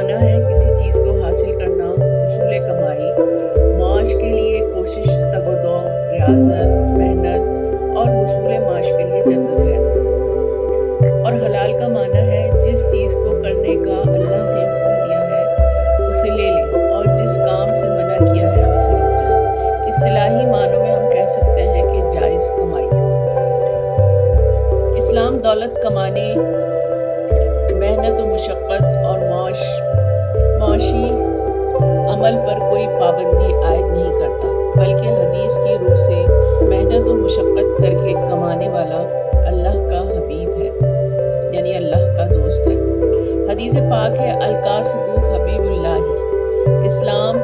माना है किसी चीज़ को हासिल करना, उसूल कमाई, माश के लिए कोशिश, तगदो, रियाजत, मेहनत और हुसूल माश के लिए जद्दोजहद। और हलाल का माना है जिस चीज़ को करने का अल्लाह ने हुक्म दिया है उसे ले लें और जिस काम से मना किया है उससे रुक जाए। इस्तिलाही मानों में हम कह सकते हैं कि जायज़ कमाई। इस्लाम दौलत कमाने, मेहनत व मुशक्क़त और माशी अमल पर कोई पाबंदी आयद नहीं करता, बल्कि हदीस की रूह से मेहनत व मुशक्क़त करके कमाने वाला अल्लाह का हबीब है, यानी अल्लाह का दोस्त है। हदीस पाक है अल-कासिबु हबीबुल्लाह। इस्लाम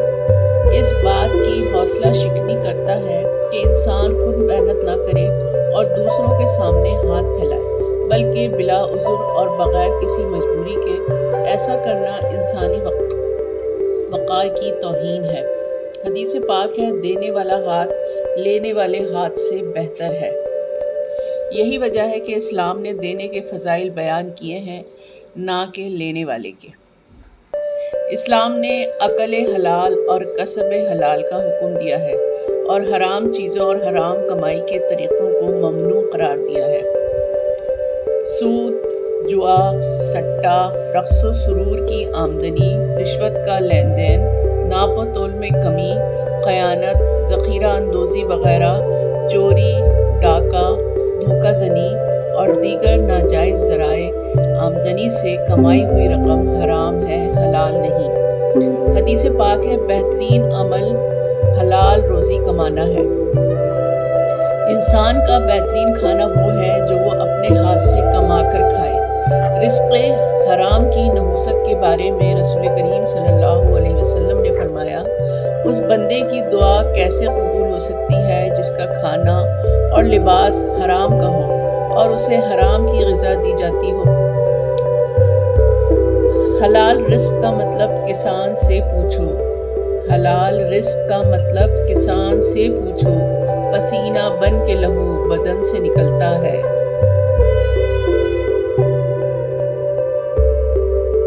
इस बात की हौसला शिकनी करता है कि इंसान खुद मेहनत ना करे और दूसरों के सामने हाथ फैलाए, बल्कि बिला उज़ुर और बग़ैर किसी मजबूरी के ऐसा करना इंसानी वक़ार की तौहीन है। हदीस पाक है देने वाला हाथ लेने वाले हाथ से बेहतर है। यही वजह है कि इस्लाम ने देने के फ़ज़ाइल बयान किए हैं, ना कि लेने वाले के। इस्लाम ने अकल हलाल और कसब हलाल का हुक्म दिया है और हराम चीज़ों और हराम कमाई के तरीक़ों को ममनू करार दिया है। सूद, जुआ, सट्टा, रक़्स व सुरूर की आमदनी, रिश्वत का लेन देन, नाप व तोल में कमी, ख़यानत, ज़ख़ीरा अंदोज़ी वग़ैरह, चोरी, डाका, धोखाज़नी और दीगर नाजायज़ ज़राए आमदनी से कमाई हुई रकम हराम है, हलाल नहीं। हदीस पाक है बेहतरीन अमल हलाल रोज़ी कमाना है। इंसान का बेहतरीन खाना वो है जो वो अपने हाथ से कमा कर खाए। रिज़्क़े हराम की नहुसत के बारे में रसूल करीम सल्लल्लाहु अलैहि वसल्लम ने फरमाया, उस बंदे की दुआ कैसे कबूल हो सकती है जिसका खाना और लिबास हराम का हो और उसे हराम की ग़िज़ा दी जाती हो। हलाल रिज़्क़ का मतलब किसान से पूछो। हलाल रिज़्क़ का मतलब किसान से पूछो। पसीना बन के लहू बदन से निकलता है।